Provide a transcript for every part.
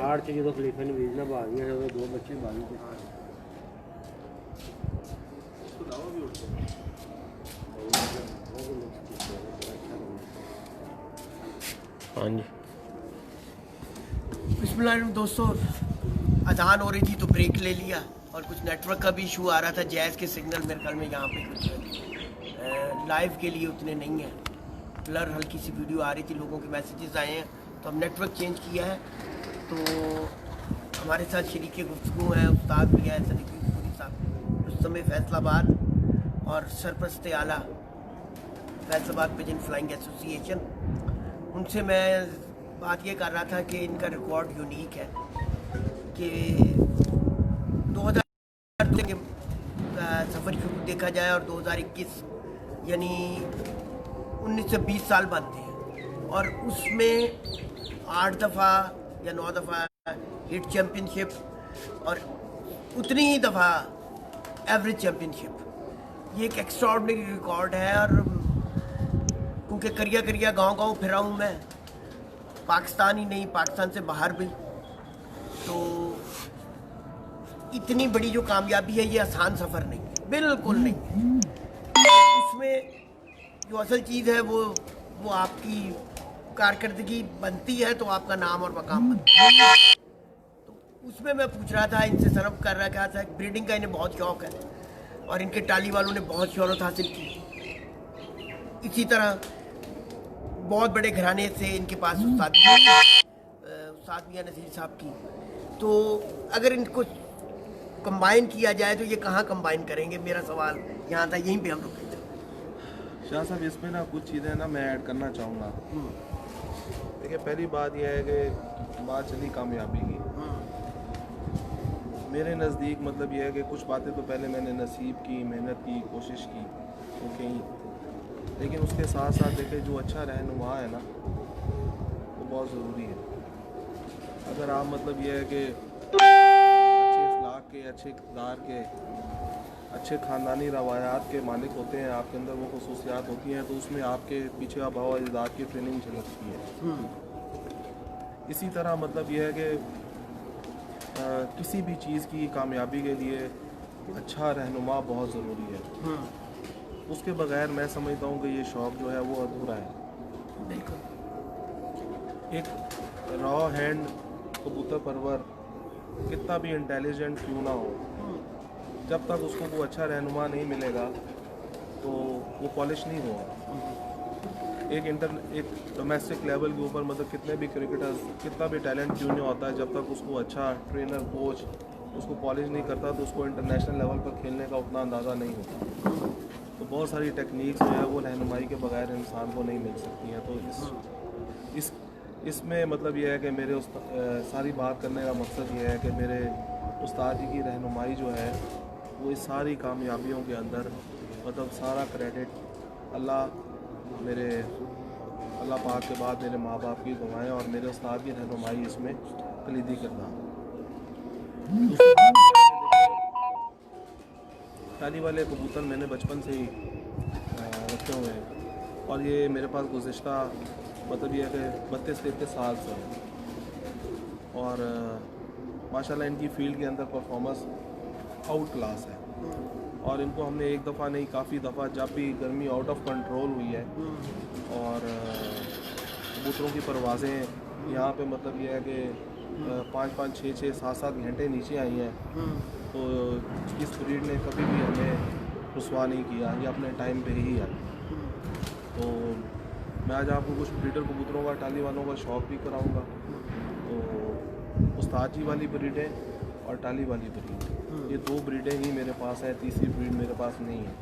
आड़ च जो खलीफे ने बीजना बाजियां ने दो बच्चे बाजी के हाँ जी। बिस्मिल्लाह दोस्तों, अजान हो रही थी तो ब्रेक ले लिया और कुछ नेटवर्क का भी इशू आ रहा था। जैज़ के सिग्नल मेरे ख्याल में यहाँ पे कुछ लाइव के लिए उतने नहीं हैं। ब्लर हल्की सी वीडियो आ रही थी, लोगों के मैसेजेस आए हैं तो हम नेटवर्क चेंज किया है। तो हमारे साथ शरीक गुफ्तगू हैं उस्ताद भी हैं सदीक़ी साहब उस समय फैसलाबाद और सरपरस्त आला फैसलाबाद पिजन फ्लाइंग एसोसिएशन। उनसे मैं बात ये कर रहा था कि इनका रिकॉर्ड यूनिक है कि 2000 के सफ़र शुरू देखा जाए और 2021 यानी 19 से 20 साल बनते हैं और उसमें 8 दफ़ा या 9 दफ़ा हिट चैम्पियनशिप और उतनी ही दफ़ा एवरेज चैम्पियनशिप। ये एक एक्स्ट्राऑर्डिनरी रिकॉर्ड है। और क्योंकि करिया गांव फिरा हूँ मैं, पाकिस्तान ही नहीं पाकिस्तान से बाहर भी, तो इतनी बड़ी जो कामयाबी है ये आसान सफ़र नहीं है, बिल्कुल नहीं है। उसमें जो असल चीज़ है वो आपकी कारकर्दगी बनती है तो आपका नाम और मकाम बनता है। तो उसमें मैं पूछ रहा था, इनसे सर्व कर रहा था, ब्रीडिंग का इन्हें बहुत शौक़ है और इनके टाली वालों ने बहुत शोहरत हासिल की। इसी तरह बहुत बड़े घराने से इनके पास उस्ताद मियां नज़ीर साहब की। तो अगर इनको कंबाइन किया जाए तो ये कहाँ कंबाइन करेंगे, मेरा सवाल यहाँ था, यहीं पे हम रुकेंगे। शाह साहब इसमें ना कुछ चीज़ें ना मैं ऐड करना चाहूँगा। देखिए, पहली बात यह है कि बात चली कामयाबी की। मेरे नज़दीक मतलब यह है कि कुछ बातें तो पहले मैंने नसीब की, मेहनत की, कोशिश की तो कहीं, लेकिन उसके साथ साथ देखें जो अच्छा रहनुमा है ना वो बहुत ज़रूरी है। अगर आप मतलब यह है कि अच्छे अखलाक के, अच्छे इक़्तिदार के, अच्छे ख़ानदानी रवायात के मालिक होते हैं, आपके अंदर वो ख़ुसूसियात होती हैं, तो उसमें आपके पीछे आबा व अजदाद की ट्रेनिंग झलकती है। इसी तरह मतलब यह है कि किसी भी चीज़ की कामयाबी के लिए अच्छा रहनुमा बहुत ज़रूरी है। उसके बगैर मैं समझता हूँ कि ये शौक़ जो है वो अधूरा है। बिल्कुल। एक रॉ हैंड कबूतर परवर कितना भी इंटेलिजेंट क्यों ना हो, जब तक उसको वो अच्छा रहनुमा नहीं मिलेगा तो वो पॉलिश नहीं होगा। एक डोमेस्टिक लेवल के ऊपर मतलब कितने भी क्रिकेटर्स, कितना भी टैलेंट क्यों नहीं होता है, जब तक उसको अच्छा ट्रेनर कोच उसको पॉलिश नहीं करता तो उसको इंटरनेशनल लेवल पर खेलने का उतना अंदाज़ा नहीं होता। तो बहुत सारी टेक्निक्स जो है वो रहनुमाई के बगैर इंसान को नहीं मिल सकती हैं। तो इसमें मतलब यह है कि मेरे सारी बात करने का मकसद ये है कि मेरे उस्ताद जी की रहनुमाई जो है वो इस सारी कामयाबियों के अंदर मतलब सारा क्रेडिट अल्लाह पाक के बाद मेरे माँ बाप की दुआएं और मेरे उस्ताद की रहनुमाई इसमें कलीदी किरदार। टाली वाले कबूतर मैंने बचपन से ही रखे हुए हैं और ये मेरे पास गुज़िश्ता मतलब ये है कि 32-33 साल से और माशाल्लाह इनकी फ़ील्ड के अंदर परफॉर्मेंस आउट क्लास है। और इनको हमने एक दफ़ा नहीं काफ़ी दफ़ा, जब भी गर्मी आउट ऑफ कंट्रोल हुई है और कबूतरों की परवाज़ें यहाँ पे मतलब ये है कि 5-5, 6-6, 7-7 घंटे नीचे आई हैं, तो इस ब्रीड ने कभी भी हमें रुसवा नहीं किया, ये अपने टाइम पे ही है। तो मैं आज आपको कुछ ब्रीडर कबूतरों का, टाली वालों का शौक़ भी कराऊँगा। तो उस्ताद जी वाली ब्रीडें और टाली वाली ब्रीड, ये 2 ब्रीडें ही मेरे पास हैं, तीसरी ब्रीड मेरे पास नहीं है।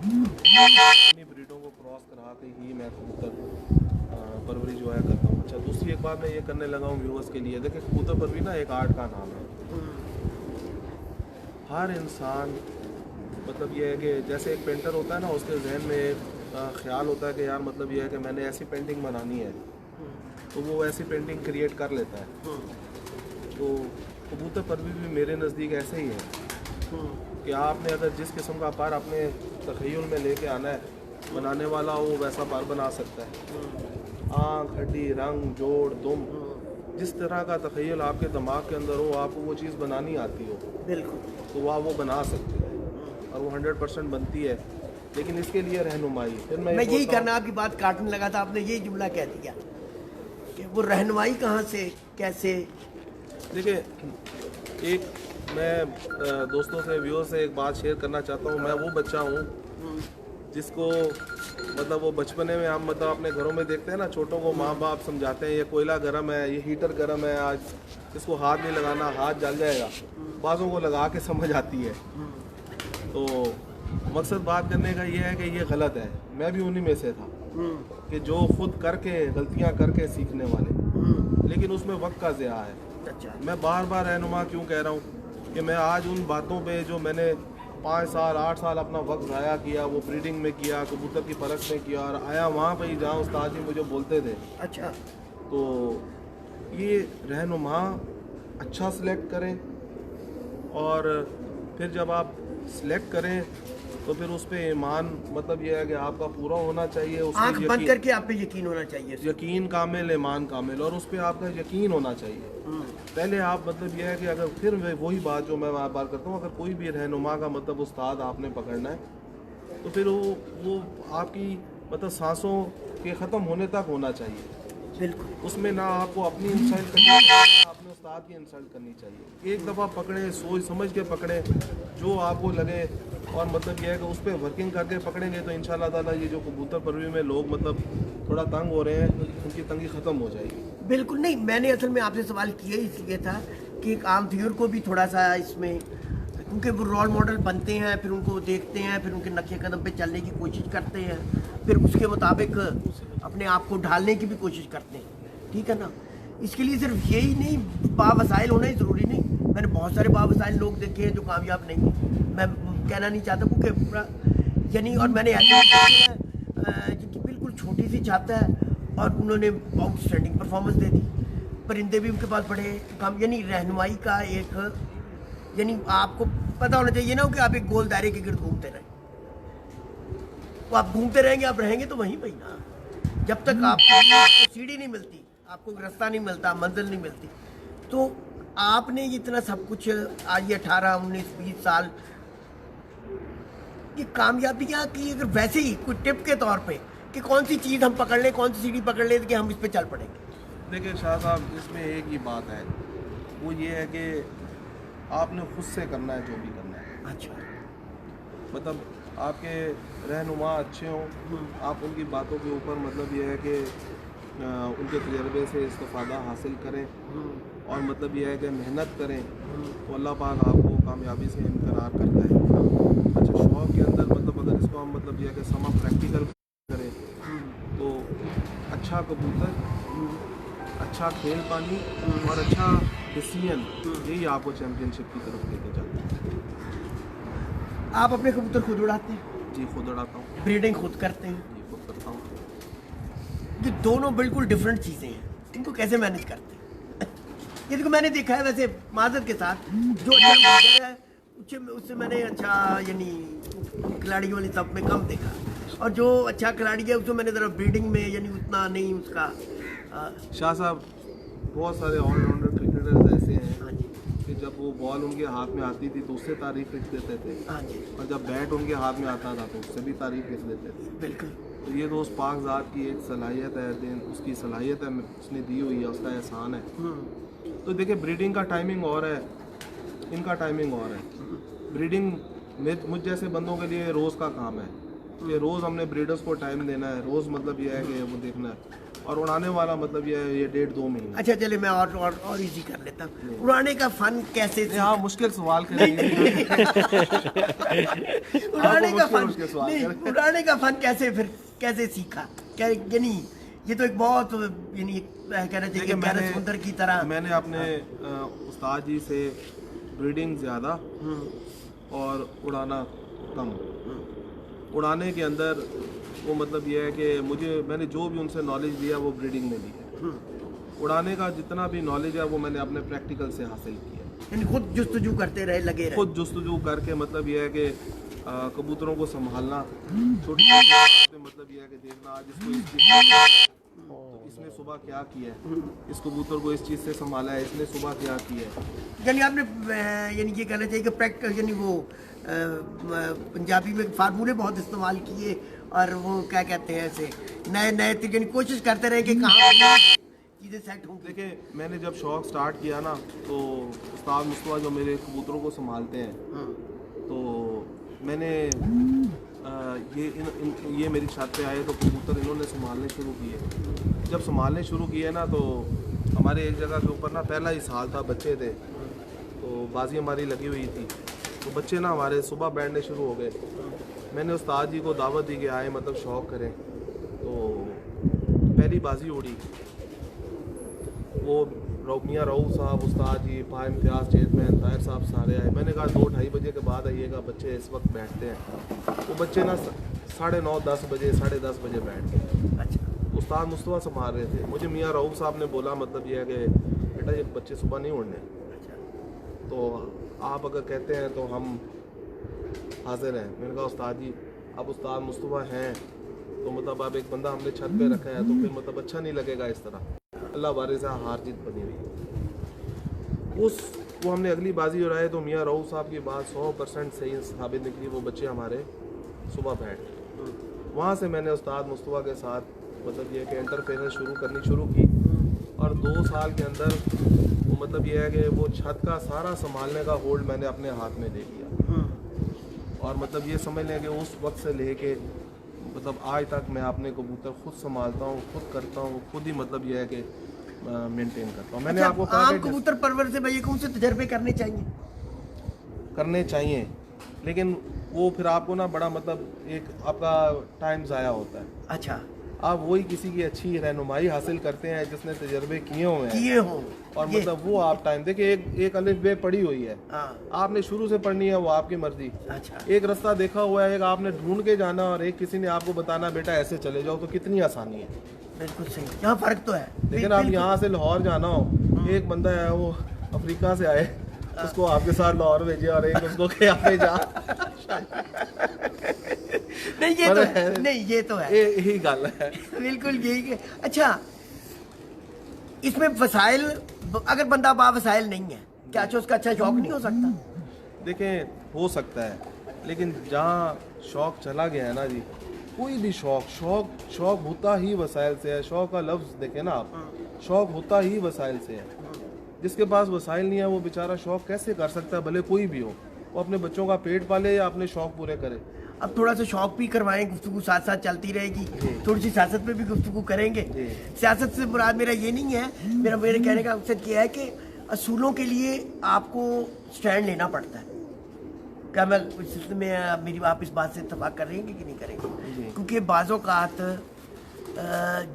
इन्हीं ब्रीडों को क्रॉस करा के ही मैं कबूतर परवरी जो है करता हूँ। अच्छा, दूसरी एक बात मैं ये करने लगा हूँ व्यूअर्स के लिए, देखिए कबूतर परवरी ना एक आर्ट का नाम है। हर इंसान मतलब ये है कि जैसे एक पेंटर होता है ना, उसके जहन में एक ख्याल होता है कि यार मतलब ये है कि मैंने ऐसी पेंटिंग बनानी है, तो वो ऐसी पेंटिंग क्रिएट कर लेता है। तो कबूतर परवरी भी मेरे नज़दीक ऐसे ही है कि आपने अगर जिस किस्म का पर अपने तख़य्युल में लेके आना है, बनाने वाला वो वैसा पर बना सकता है। आँख, हड्डी, रंग, जोड़, दुम जिस तरह का तख़य्युल आपके दिमाग के अंदर हो, आपको वो चीज़ बनानी आती हो, बिल्कुल। तो वह वो बना सकते हैं और वो 100% बनती है। लेकिन इसके लिए रहनुमाई, फिर मैं यही करना आपकी बात काटने लगा था, आपने यही जुमला कह दिया कि वो रहनुमाई कहाँ से कैसे। देखिए, एक मैं दोस्तों से, व्यूअर से एक बात शेयर करना चाहता हूँ। मैं वो बच्चा हूँ जिसको मतलब वो बचपने में हम मतलब अपने घरों में देखते हैं ना, छोटों को माँ बाप समझाते हैं ये कोयला गर्म है, ये हीटर गर्म है, आज इसको हाथ नहीं लगाना, हाथ जल जाएगा। बाज़ों को लगा के समझ आती है। तो मकसद बात करने का ये है कि ये गलत है। मैं भी उन्हीं में से था कि जो खुद करके गलतियाँ करके सीखने वाले, लेकिन उसमें वक्त का ज़िया है। अच्छा। मैं बार बार रहनुमा क्यों कह रहा हूँ कि मैं आज उन बातों पे जो मैंने 5 साल 8 साल अपना वक्त ज़ाया किया, वो ब्रीडिंग में किया, कबूतर की परख में किया, और आया वहाँ पे ही जहाँ उस्ताद जी मुझे बोलते थे। अच्छा। तो ये रहनुमा अच्छा सिलेक्ट करें, और फिर जब आप सिलेक्ट करें तो फिर उस पर ईमान मतलब ये है कि आपका पूरा होना चाहिए, आंख उसकी बंद करके आप पे यकीन होना चाहिए। यकीन कामिल, ईमान कामिल, और उस पर आपका यकीन होना चाहिए। पहले आप मतलब यह है कि अगर फिर वही बात जो मैं बार बार करता हूँ, अगर कोई भी रहनुमा का मतलब उस्ताद आपने पकड़ना है तो फिर वो आपकी मतलब सांसों के ख़त्म होने तक होना चाहिए। बिल्कुल। उसमें ना आपको अपनी इंसल्ट करनी चाहिए, ना अपने उस्ताद की इंसल्ट करनी चाहिए। एक दफ़ा पकड़ें, सोच समझ के पकड़ें, जो आपको लगे, और मतलब यह है कि उस पर वर्किंग करके पकड़ेंगे तो इंशाल्लाह ताला ये जो कबूतर परवरी में लोग मतलब थोड़ा तंग हो रहे हैं, उनकी तंगी ख़त्म हो जाएगी। बिल्कुल नहीं, मैंने असल में आपसे सवाल किया ही इसलिए था कि एक आम व्यूअर को भी थोड़ा सा इसमें, क्योंकि वो रोल मॉडल बनते हैं, फिर उनको देखते हैं, फिर उनके नक्शे कदम पे चलने की कोशिश करते हैं, फिर उसके मुताबिक अपने आप को ढालने की भी कोशिश करते हैं। ठीक है ना? इसके लिए सिर्फ यही नहीं, बावसाइल होना ही ज़रूरी नहीं। मैंने बहुत सारे बावसाइल लोग देखे हैं जो कामयाब नहीं हैं। मैं कहना नहीं चाहता क्योंकि पूरा यानी, और मैंने ऐसे भी देखे हैं जिनकी बिल्कुल छोटी सी छत है और उन्होंने आउटस्टैंडिंग परफॉर्मेंस दे दी। परिंदे भी उनके पास बड़े काम, यानी रहनुमाई का एक, यानी आपको पता होना चाहिए ना कि आप एक गोल दायरे के गिर्द घूमते रहें। तो आप घूमते रहेंगे, आप रहेंगे तो वहीं वहीं ना, जब तक आपको सीढ़ी नहीं मिलती, आपको रास्ता नहीं मिलता, मंजिल नहीं मिलती। तो आपने इतना सब कुछ आज ये 18, 19, 20 साल ये कामयाबियाँ की, अगर वैसे ही कोई टिप के तौर पे कि कौन सी चीज़ हम पकड़ लें, कौन सी सीढ़ी पकड़ लें कि हम इस पे चल पड़ेंगे। देखिए शाह साहब, इसमें एक ही बात है, वो ये है कि आपने खुद से करना है जो भी करना है। अच्छा। मतलब आपके रहनुमा अच्छे हों, आप उनकी बातों के ऊपर मतलब ये है कि उनके तजर्बे से इस्तिफ़ादा हासिल करें, और मतलब ये है कि मेहनत करें, तो अल्लाह पाक आपको कामयाबी से इनकरार करता है। अच्छा, शौक़ के अंदर मतलब अगर इसको हम मतलब ये है कि समा प्रैक्टिकल करें तो अच्छा कबूतर, अच्छा खेल पानी और अच्छा डिसीजन, यही आपको चैम्पियनशिप की तरफ लेके जाता है। आप अपने कबूतर खुद उड़ाते हैं? जी, खुद उड़ाता हूँ। ब्रीडिंग खुद करते हैं? जी, खुद करता हूँ। ये दोनों बिल्कुल डिफरेंट चीज़ें हैं, इनको कैसे मैनेज करते हैं? ये देखो, मैंने देखा है वैसे माजर के साथ, जो अच्छा ब्रीडर है उससे मैंने अच्छा यानी खिलाड़ियों वाली सब में कम देखा, और जो अच्छा खिलाड़ी है उसको मैंने ज़रा ब्रीडिंग में यानी उतना नहीं उसका। शाह साहब, बहुत सारे ऑलराउंडर क्रिकेटर्स ऐसे हैं हाँ जी। कि जब वो बॉल उनके हाथ में आती थी तो उससे तारीफ लिख देते थे, हाँ जी। और जब बैट उनके हाथ में आता था तो उससे भी तारीफ लिख देते थे। बिल्कुल। तो ये तो उस पाक ज़ात की एक सलाहियत है, उसकी सलाहियत है, उसने दी हुई है, उसका एहसान है। तो देखिए, ब्रीडिंग का टाइमिंग और है, इनका टाइमिंग और है। ब्रीडिंग मुझ जैसे बंदों के लिए रोज़ का काम है कि रोज़ हमने ब्रीडर्स को टाइम देना है, रोज़ मतलब ये है कि वो देखना है, और उड़ाने वाला मतलब ये है, ये 1.5-2 महीने। अच्छा, चलिए मैं और इजी कर लेता हूँ। उड़ाने का फन कैसे? हाँ, मुश्किल सवाल करेंगे। उड़ाने का फन कैसे फिर कैसे सीखा? क्या यानी ये तो एक बहुत यानी कहना चाहिए गहरे समुद्र की तरह। मैंने अपने उस्ताद जी से ब्रीडिंग ज़्यादा और उड़ाना कम। उड़ाने के अंदर वो मतलब ये है कि मैंने जो भी उनसे नॉलेज लिया वो ब्रीडिंग में ली है। उड़ाने का जितना भी नॉलेज है वो मैंने अपने प्रैक्टिकल से हासिल किया, यानी खुद जुस्तजू करते रहे, लगे रहे। खुद जुस्तजू करके मतलब ये है कि कबूतरों को संभालना, छोटी छोटी बातें मतलब ये है कि देखना, आज इसको इसकी इसने सुबह क्या किया है, इस कबूतर को इस चीज़ से संभाला है, इसने सुबह क्या किया है। यानी आपने यानी ये कहना चाहिए कि प्रैक्टिस यानी वो पंजाबी में फार्मूले बहुत इस्तेमाल किए और वो क्या कहते हैं ऐसे नए नए तरीके यानी कोशिश करते रहे कि कहाँ चीज़ें सेट होंगी। देखिए मैंने जब शौक स्टार्ट किया ना तो उस्ताद मुस्तफा जो मेरे कबूतरों को संभालते हैं तो मैंने ये मेरी छत पे आए तो कबूतर इन्होंने संभालने शुरू किए। जब संभालने शुरू किए ना तो हमारे एक जगह के ऊपर ना पहला ही साल था, बच्चे थे तो बाजी हमारी लगी हुई थी तो बच्चे ना हमारे सुबह बैठने शुरू हो गए। मैंने उस्ताद जी को दावत दी कि आए मतलब शौक़ करें। तो पहली बाजी उड़ी, वो मियाँ रऊफ़ साहब, उस्ताद जी, पा इम्तियाज़ चेयरमैन, ताहिर साहब सारे आए। मैंने कहा 2-2:30 बजे के बाद आइएगा, बच्चे इस वक्त बैठते हैं। वो बच्चे ना 9:30-10 बजे 10:30 बजे बैठ गए। अच्छा, उस्ताद मुस्तफा संभाल रहे थे। मुझे मियाँ रऊफ़ साहब ने बोला मतलब ये है कि बेटा ये बच्चे सुबह नहीं उड़ने, तो आप अगर कहते हैं तो हम हाजिर हैं। मैंने कहा उस्ताद जी अब उस्ताद मुस्तफा हैं तो मतलब अब एक बंदा हमने छत पे रखा है तो फिर मतलब अच्छा नहीं लगेगा इस तरह। अल्लाह वारे से हार जीत बनी हुई। वो हमने अगली बाजी उड़ाई तो मियाँ रऊफ़ साहब की बात 100% सही साबित निकली। वो बच्चे हमारे सुबह बैठ गए। वहाँ से मैंने उस्ताद मुस्तफा के साथ मतलब ये कि इंटरफेरेंस करनी शुरू की और 2 साल के अंदर वो मतलब ये है कि वो छत का सारा संभालने का होल्ड मैंने अपने हाथ में ले लिया। और मतलब ये समझ लें कि उस वक्त से लेके मतलब आज तक मैं अपने कबूतर खुद संभालता हूँ, खुद करता हूँ, खुद ही मतलब ये है कि मेंटेन करता हूँ। मैंने अच्छा, आपको कहा आम कबूतर परवर से भैया कौन से तजर्बे करने चाहिए, लेकिन वो फिर आपको ना बड़ा मतलब एक आपका टाइम ज़ाया होता है। अच्छा, आप वही किसी की अच्छी रहनुमाई हासिल करते हैं जिसने तजर्बे किए हों और मतलब वो आप टाइम देखिए एक अलिफ बे पड़ी हुई है, आपने शुरू से पढ़नी है, वो आपकी मर्जी। अच्छा, एक रास्ता देखा हुआ है, एक आपने ढूंढ के जाना और एक किसी ने आपको बताना बेटा ऐसे चले जाओ, तो कितनी आसानी है। बिल्कुल सही, यहाँ फर्क तो है। लेकिन आप यहाँ से लाहौर जाना हो, एक बंदा है वो अफ्रीका से आए, उसको आपके साथ लाहौर भेजे और एक उसको के जा नहीं ये तो है, नहीं ये तो है, यही गल है। बिल्कुल यही है। अच्छा, इसमें वसाइल अगर बंदा बावसाइल नहीं है क्या उसका अच्छा शौक नहीं हो सकता? देखें हो सकता है, लेकिन जहाँ शौक चला गया है ना जी, कोई भी शौक होता ही वसाइल से है। शौक का लफ्ज़ देखें ना आप, शौक होता ही वसाइल से है। जिसके पास वसाइल नहीं है वो बेचारा शौक कैसे कर सकता है, भले कोई भी हो, वो अपने बच्चों का पेट पाले या अपने शौक पूरे करे। अब थोड़ा सा शौक भी करवाएं, गुफ्तगू साथ साथ चलती रहेगी, थोड़ी सी सियासत पे भी गुफ्तगू करेंगे। सियासत से मुराद मेरा ये नहीं है, मेरे कहने का मकसद ये है कि असूलों के लिए आपको स्टैंड लेना पड़ता है। क्या मैं इस सिलसिले में मेरी आप इस बात से इत्तेफाक करेंगे कि नहीं करेंगे? क्योंकि बाज़-औक़ात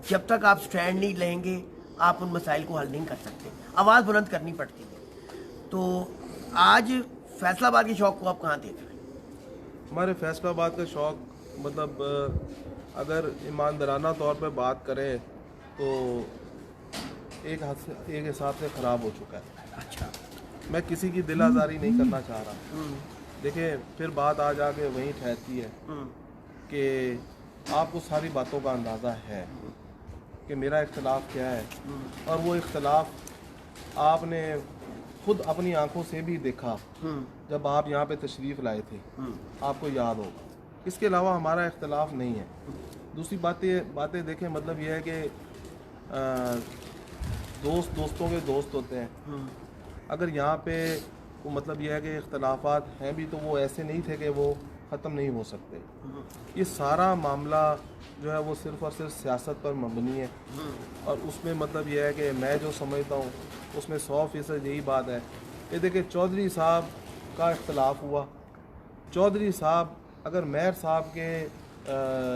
जब तक आप स्टैंड नहीं लेंगे आप उन मसाइल को हल नहीं कर सकते, आवाज़ बुलंद करनी पड़ती है। तो आज फैसलाबाद के शौक़ को आप कहाँ देख रहे हैं? हमारे फैसलाबाद का शौक़ मतलब अगर ईमानदाराना तौर पे बात करें तो एक हिसाब से ख़राब हो चुका है। अच्छा, मैं किसी की दिल आज़ारी नहीं करना चाह रहा। देखिए फिर बात आ जाके वहीं ठहरती है कि आपको सारी बातों का अंदाज़ा है कि मेरा इख्तलाफ क्या है, और वो इख्तलाफ आपने खुद अपनी आंखों से भी देखा जब आप यहाँ पे तशरीफ़ लाए थे, आपको याद होगा। इसके अलावा हमारा इख्तलाफ नहीं है। दूसरी बातें देखें मतलब ये है कि दोस्तों के दोस्त होते हैं। अगर यहाँ पे वो मतलब ये है कि इख्तलाफात हैं भी तो वो ऐसे नहीं थे कि वो ख़त्म नहीं हो सकते। ये सारा मामला जो है वो सिर्फ़ और सिर्फ सियासत पर मबनी है, और उसमें मतलब ये है कि मैं जो समझता हूँ उसमें 100% यही बात है। ये देखिए चौधरी साहब का इख्तलाफ हुआ, चौधरी साहब अगर मेयर साहब के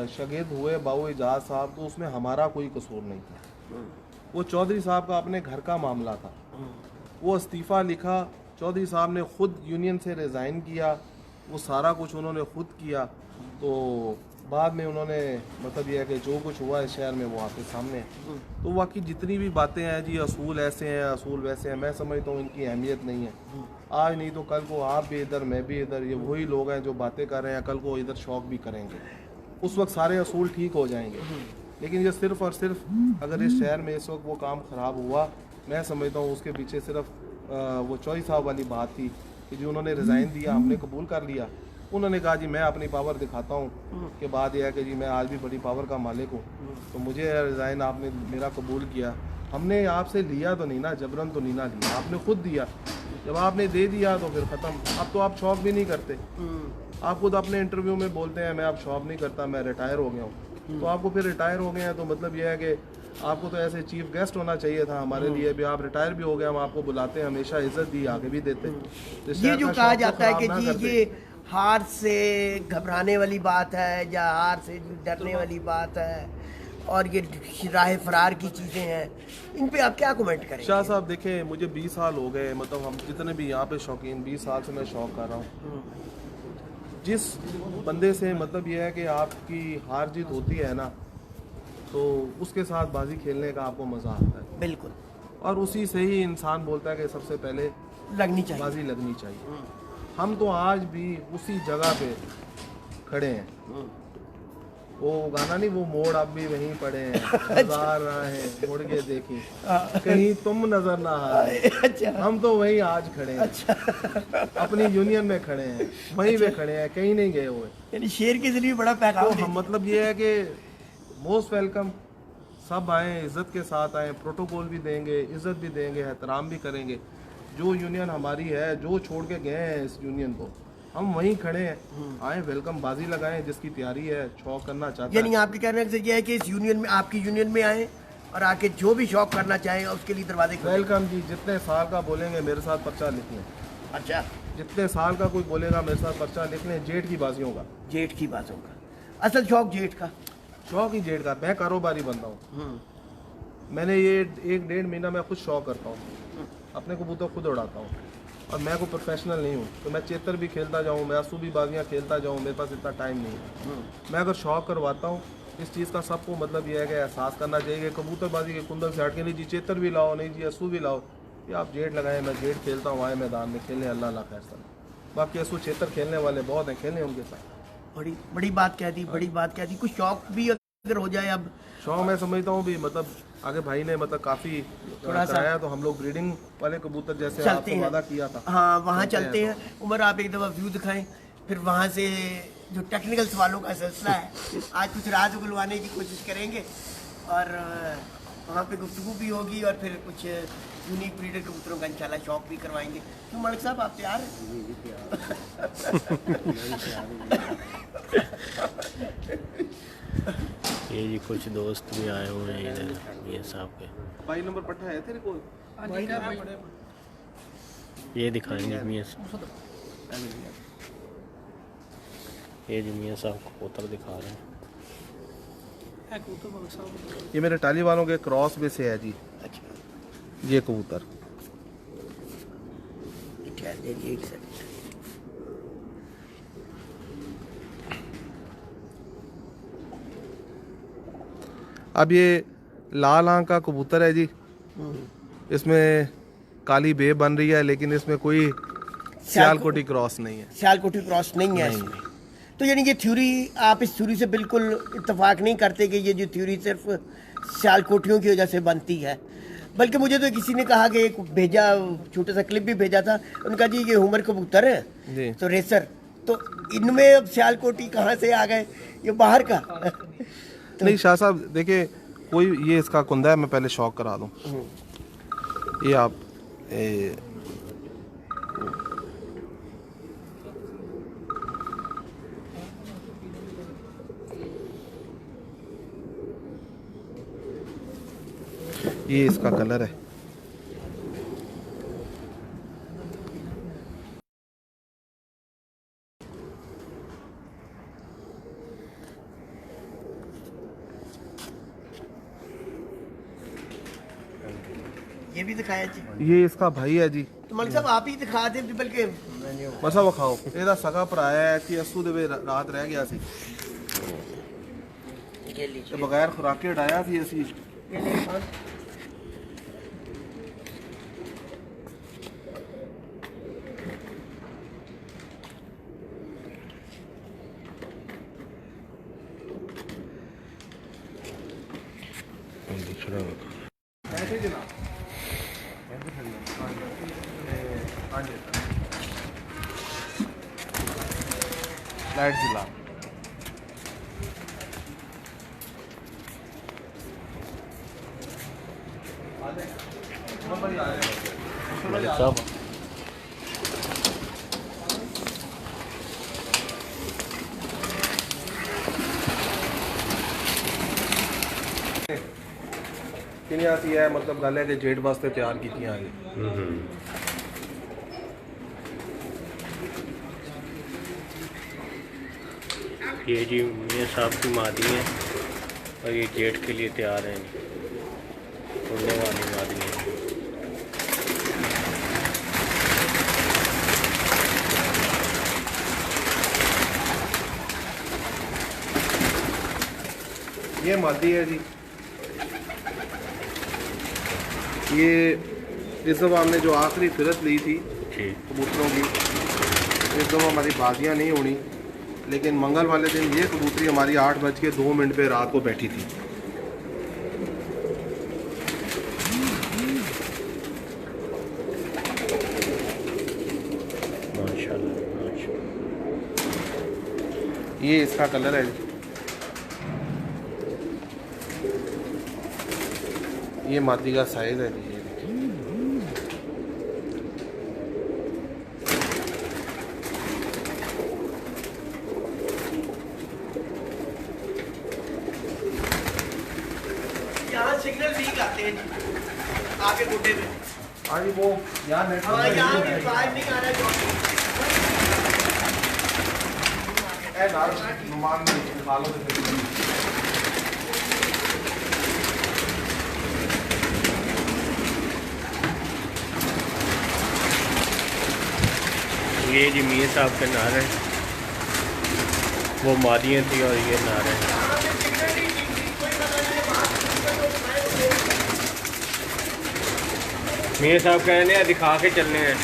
शागिर्द हुए बाऊ एजाज साहब तो उसमें हमारा कोई कसूर नहीं था। वो चौधरी साहब का अपने घर का मामला था। वो इस्तीफ़ा लिखा, चौधरी साहब ने ख़ुद यूनियन से रिज़ाइन किया, वो सारा कुछ उन्होंने ख़ुद किया। तो बाद में उन्होंने मतलब यह है कि जो कुछ हुआ इस शहर में वो आपके सामने है। तो वाकई जितनी भी बातें हैं जी, असूल ऐसे हैं असूल वैसे हैं, मैं समझता हूँ इनकी अहमियत नहीं है। आज नहीं तो कल को आप भी इधर मैं भी इधर, ये वही लोग हैं जो बातें कर रहे हैं, कल को इधर शौक भी करेंगे, उस वक्त सारे असूल ठीक हो जाएंगे। लेकिन ये सिर्फ़ और सिर्फ अगर इस शहर में इस वक्त वो काम ख़राब हुआ, मैं समझता हूँ उसके पीछे सिर्फ वो चौधरी साहब वाली बात थी कि जो उन्होंने रिज़ाइन दिया, हमने कबूल कर लिया। उन्होंने कहा जी मैं अपनी पावर दिखाता हूँ कि बात यह है कि जी मैं आज भी बड़ी पावर का मालिक हूँ, तो मुझे रिज़ाइन आपने मेरा कबूल किया। हमने आपसे लिया तो नहीं ना, जबरन तो नहीं ना लिया, आपने खुद दिया। जब आपने दे दिया तो फिर ख़त्म। अब तो आप शौक भी नहीं करते। आप खुद अपने इंटरव्यू में बोलते हैं मैं अब शौक नहीं करता, मैं रिटायर हो गया हूँ। तो आपको फिर रिटायर हो गए हैं तो मतलब यह है कि आपको तो ऐसे चीफ गेस्ट होना चाहिए था हमारे लिए भी। आप रिटायर भी हो गए, हम आपको बुलाते हैं, हमेशा इज्जत दी, आगे भी देते। तो ये जो कहा जाता है कि जी ये हार से घबराने वाली बात है या हार से डरने वाली बात है और ये राह फरार की चीज़ें हैं, इन पे आप क्या कमेंट करेंगे? शाह साहब देखें, मुझे 20 साल हो गए, मतलब हम जितने भी यहाँ पे शौकीन 20 साल से मैं शौक कर रहा हूँ। जिस बंदे से मतलब यह है कि आपकी हार जीत होती है ना, तो उसके साथ बाजी खेलने का आपको मज़ा आता है। बिल्कुल। और उसी से ही इंसान बोलता है कि सबसे पहले लगनी चाहिए, बाजी लगनी चाहिए। हम तो आज भी उसी जगह पे खड़े हैं। वो गाना नहीं, वो मोड़ अब भी वहीं पड़े हैं, हजार राहें मुड़ के देखी कहीं तुम नजर ना आए। अच्छा। हम तो वहीं आज खड़े हैं। अच्छा। अपनी यूनियन में खड़े हैं, वहीं पे खड़े हैं, कहीं नहीं गए हुए। यानी शेर के जरिए बड़ा पैगाम तो हम मतलब ये है कि मोस्ट वेलकम, सब आए, इज्जत के साथ आए, प्रोटोकॉल भी देंगे, इज्जत भी देंगे, एहतराम भी करेंगे। जो यूनियन हमारी है, जो छोड़ के गए हैं इस यूनियन को, हम वहीं खड़े हैं। आए, वेलकम, बाजी लगाएं, जिसकी तैयारी है, शौक करना चाहता है। यानी आपके कहने से ये है कि इस यूनियन में, आपकी यूनियन में आए और आके जो भी शौक करना चाहें उसके लिए दरवाजे खुले। वेलकम जी। जितने साल का बोलेंगे मेरे साथ पर्चा लिख लें। अच्छा। जितने साल का कोई बोलेगा मेरे साथ पर्चा लिख लें। जेठ की बाजियों का, जेठ की बातों का असल शौक जेठ का, शौक ही जेठ का। मैं कारोबारी बंदा हूँ। मैंने ये 1-1.5 महीना मैं खुद शौक करता हूँ, अपने कबूतर खुद उड़ाता हूँ। और मैं कोई प्रोफेशनल नहीं हूँ, तो मैं चेतर भी खेलता जाऊँ, मैं आंसू भी बाजियाँ खेलता जाऊँ, मेरे पास इतना टाइम नहीं है। मैं अगर शौक करवाता हूँ, इस चीज़ का सबको मतलब यह है कि एहसास करना चाहिए कि कबूतरबाजी के कुंदन से हट के नहीं जी चेतर भी लाओ, नहीं जी आंसू भी लाओ, ये आप जेठ लगाएं, मैं जेठ खेलता हूँ, आए मैदान में खेलें, अल्लाह अल्लाह खैर सर। बाकी आंसू चेतर खेलने वाले बहुत हैं, खेलें उनके साथ। बड़ी बड़ी बात कह दी, बड़ी बात कह दी। कुछ शौक भी अगर हो जाए अब, शौक मैं समझता हूँ भी मतलब आगे भाई ने मतलब काफ़ी थोड़ा सा कराया, तो हम लोग ब्रीडिंग वाले कबूतर जैसे चलते आपको हैं। वादा किया था, हाँ वहाँ चलते चलते हैं। हैं। उमर आप एक दफ़ा व्यू दिखाएं, फिर वहाँ से जो टेक्निकल सवालों का सिलसिला है आज कुछ राज उगलवाने की कोशिश करेंगे और वहाँ पे गुफ्तगू भी होगी और फिर कुछ यूनिक ब्रीडर कबूतरों का इंशाल्लाह शौक भी करवाएंगे। तो मलिक साहब आप तैयार ये जी कुछ दोस्त भी आए हुए हैं इधर, ये साहब के। भाई नंबर पट्टा है तेरे को? ये दिखाएंगे मियाँ साहब, ये जी मियाँ साहब कबूतर दिखा रहे हैं। ये मेरे टाली वालों के क्रॉस में से है जी। अच्छा। ये कबूतर एक सेकंड। अब ये लाल आंख का कबूतर है जी। इसमें काली बेब बन रही है, लेकिन इसमें कोई सियालकोटी क्रॉस नहीं है। सियालकोटी क्रॉस नहीं है इसमें। तो यानी ये थ्योरी, आप इस थ्योरी से बिल्कुल इत्तेफाक नहीं करते कि ये जो थ्योरी सिर्फ सियालकोटियों की वजह से बनती है, बल्कि मुझे तो किसी ने कहा कि एक भेजा, छोटा सा क्लिप भी भेजा था, उनका जी ये हुमर कबूतर है जी। तो रेसर, तो इनमें अब सियालकोटी कहाँ से आ गए, ये बाहर का? नहीं शाह साहब देखिए, कोई ये इसका कुंदा है, मैं पहले शौक करा दूं। ये आप ये इसका कलर है। ये भी दिखाया जी। ये इसका भाई है जी। तो मलिक साहब आप ही दिखा दें, बल्कि मसा विखाओ। ਇਹਦਾ ਸਗਾ ਭਰਾ ਹੈ ਕਿ ਅਸੂ ਦੇ ਵਿੱਚ ਰਾਤ ਰਹਿ ਗਿਆ ਸੀ ये लीजिए, ਤੇ ਬਗੈਰ ਖੁਰਾਕੇ ਡਾਇਆ ਸੀ ਅਸੀਂ। ये लीजिए खान। दूसरा लाइट जिला मालिक साहब किनिया सी है मतलब गल है कि जेठ वास्ते तैयार कीतियां है। ये जी मियाँ साहब की मादी है और ये जेठ के लिए तैयार हैं, उड़ने वाली मादी है। ये मादी है जी। ये इस दफ़ा हमने जो आखिरी फिरत ली थी ठीक कबूतरों की, इस दफ़ा हमारी बाजियाँ नहीं होनी, लेकिन मंगल वाले दिन ये कबूतरी हमारी 8:02 पे रात को बैठी थी। माशाल्लाह माशाल्लाह। ये इसका कलर है जी। ये मादी का साइज़ है जी। ये यहाँ सिग्नल वीक आते हैं जी, आगे गोटे में। हाँ जी, वो यहाँ नेट हाँ, यहाँ भी बाहर नहीं आ रहा है ये जी मियाँ साहब के नार हैं, वो मादियाँ थी और ये नार हैं। मियाँ साहब कह रहे हैं दिखा के चलने हैं।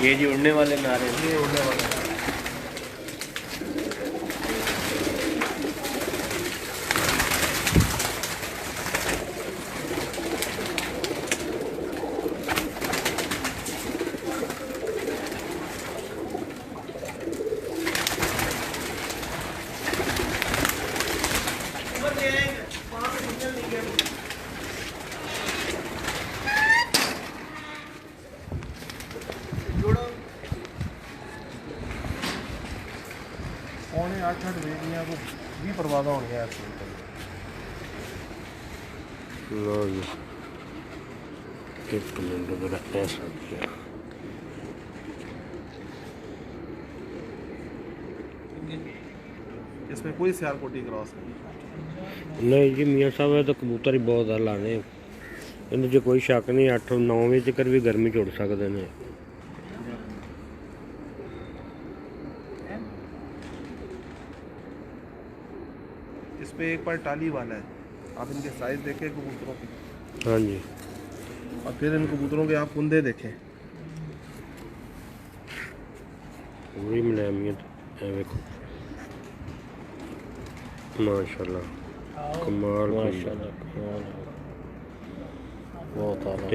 ये जी उड़ने वाले नारे हैं। ये उड़ने वाला है। पौने 8 बेटियां को भी परवादा होनी है। लो जी एक मिनट जरा ऐसा किया। इसमें कोई सियारकोटी क्रॉस नहीं जी मियाँ साहब है तो कबूतर ही बहुत है लाने, इन्हें जो कोई शक नहीं। 8-9 बजे तक भी गर्मी च उड़ सकते हैं। इस पे एक बार टाली वाला है, आप इनके साइज देखें कबूतरों की, हाँ जी, और फिर इन कबूतरों के आप कुंदे देखें। पूरी मुलायमियत है, देखो माशाल्लाह कमाल माशाल्लाह कमाल बहुत आला।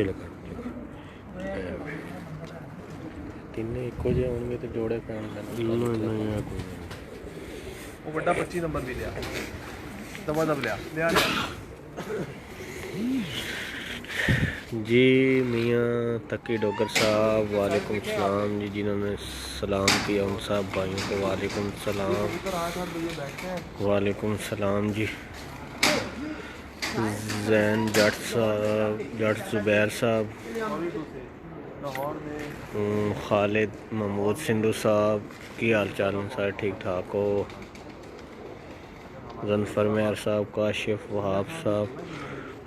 तीन एको जे होंगे तो जोड़े पैन नहीं वो बड़ा 25 नंबर भी लिया, दबा दब लिया लिया जी। मियाँ तकी डोगर साहब वालेकुम सलाम जी, जिन्होंने सलाम किया उन सब भाइयों को वालेकुम सलाम। वालेकुम सलाम जी। जैन जट साहब, जट जुबैर साहब, खालिद महमूद सिंधु साहब की हाल चाल सर ठीक ठाक हो। जनफर मेहर साहब, काशिफ वहाब साहब,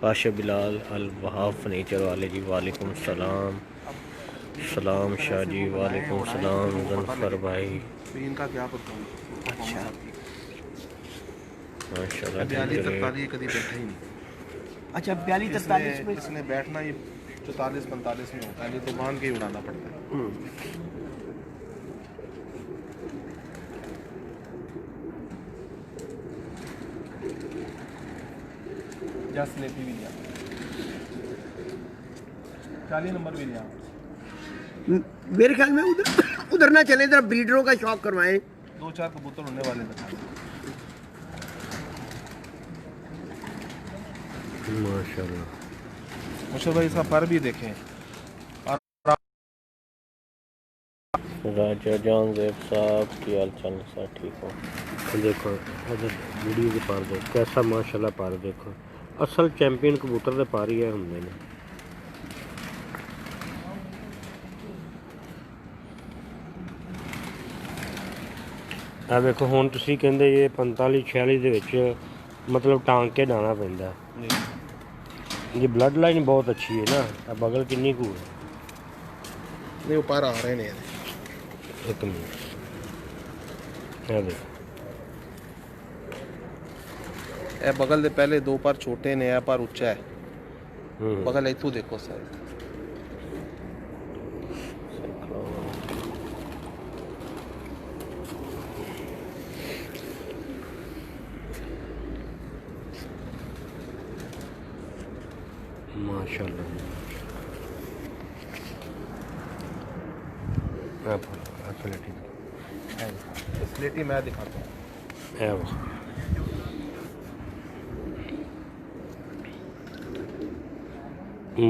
काशिफ बिलाल अल वहाब फर्नीचर वाले जी वालेकुम सलाम। सलाम शाह जी वालेकुम सलाम। जनफर भाई इनका क्या पता। अच्छा माशाल्लाह कभी बैठा ही नहीं। अच्छा 42-43 में इसने बैठना ही 44-45 में होता है, नहीं तो बांध के ही उड़ाना पड़ता है। या स्लेटी भी लिया, 40 नंबर भी लिया। मेरे ख्याल में उधर उधर ना चले, जरा ब्रीडरों का शौक करवाएं। 2-4 कबूतर उड़ने वाले दिखा। माशाल्लाह। मुशर भाई इसका पर भी देखें। राजा जहांगीर साहब की हाल चाल सर ठीक हो। देखो अगर वीडियो के पार देखो कैसा माशाल्लाह पार देखो, असल चैंपियन कबूतर दे पार ही है हमने ने। आ देखो हुण तुसीं कहंदे ये 45-46 दे विच मतलब टांग के डाना पैंदा है। ये ब्लड लाइन बहुत अच्छी है ना। अब बगल किन्नी कू है? नहीं ऊपर आ रहे हैं। एक मिनट, ये देखो ए बगल दे पहले 2 पर छोटे ने, ए पर ऊंचा है। बगल इतू देखो सर। माशाल्लाह। स्लेटी मैं दिखाता हूँ।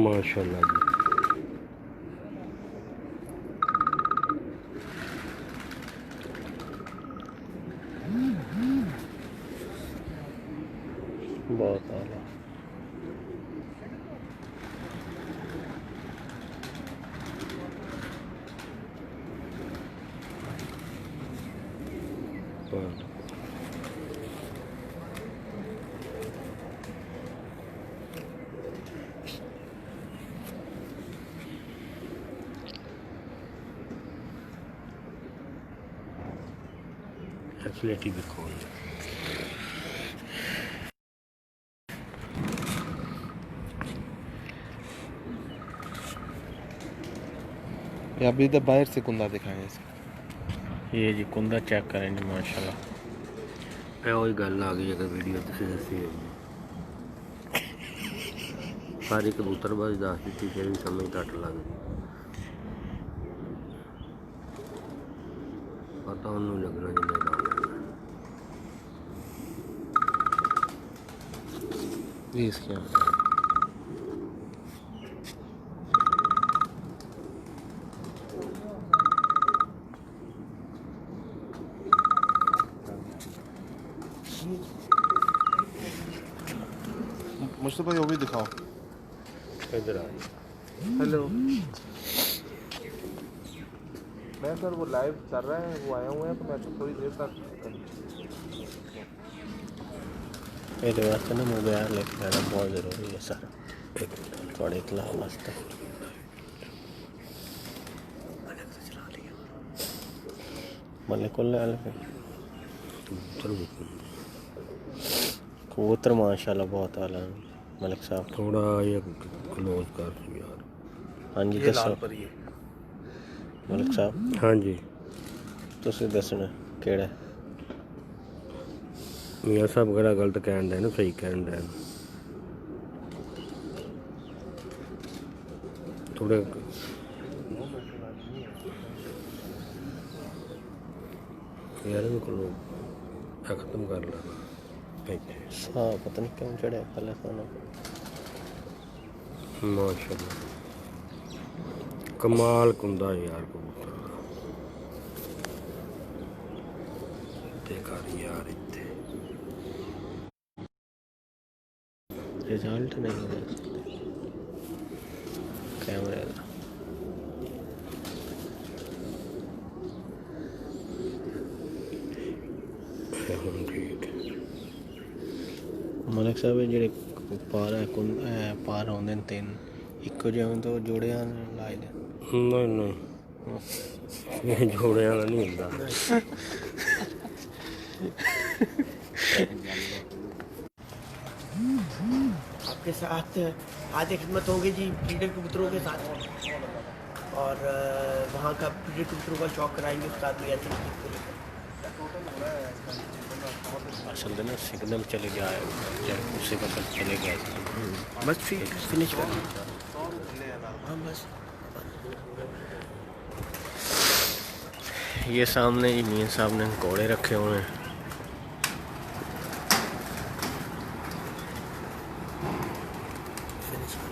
माशाल्लाह जी। बहुत आला। फैसिलिटी भी खोल ये अभी तो बाहर से कुंदा दिखाएं इसको। ये जी कुंदा चेक करें जी माशाल्लाह। ये वही गल आ गई अगर वीडियो तुसीं दसी है सारी कबूतरबाजी दस दी फिर भी समझ घट लग गई। पता उन्होंने लगना जिन्हें काम करना। 20 क्या मुस्तफा भाई वो भी दिखाओ। इधर आ हेलो मैं सर वो लाइव चल रहा है, वो आया हुआ है तो मैं तो थोड़ी देर तक ये वास्ते ना मोबाइल लेके आना बहुत ज़रूरी है सर। एक थोड़े इतला वास्ते मलिक कबूतर माशाल्लाह बहुत आला है। मलिक साहब थोड़ा ये क्लोज कर यार। हाँ जी ये लाल दसो परी है। मलिक साहब। हाँ जी तुसीं दसना केड़ा मियाँ साहब केड़ा गलत कहन दे ना सही कहन दे थोड़े यार इनको ख़त्म कर लेना। हाँ पता नहीं क्यों चढ़े पहले सोना। माशाल्लाह कमाल कुंदा यार कबूतर देखा यार इतने रिजल्ट नहीं हो कैमरे का। मलिक साहब जेह्ड़े पार है पार आते हैं 3 इक्को जिवें तो जोड़ियां लाए दे। नहीं नहीं जोड़ियां का नहीं होंदा। आपके साथ आज एक खिदमत होगी जी ब्रीडर कबूतरों के साथ, और वहाँ का ब्रीडर कबूतरों का शौक कराएंगे उस्ताद भी ऐसे असल में ना सिग्नल चले गया है, जब उसी वक्त चले गए थे। बस फिनिश कर। हाँ बस ये सामने जी मीन साहब ने घोड़े रखे हुए हैं। फिनिश कर।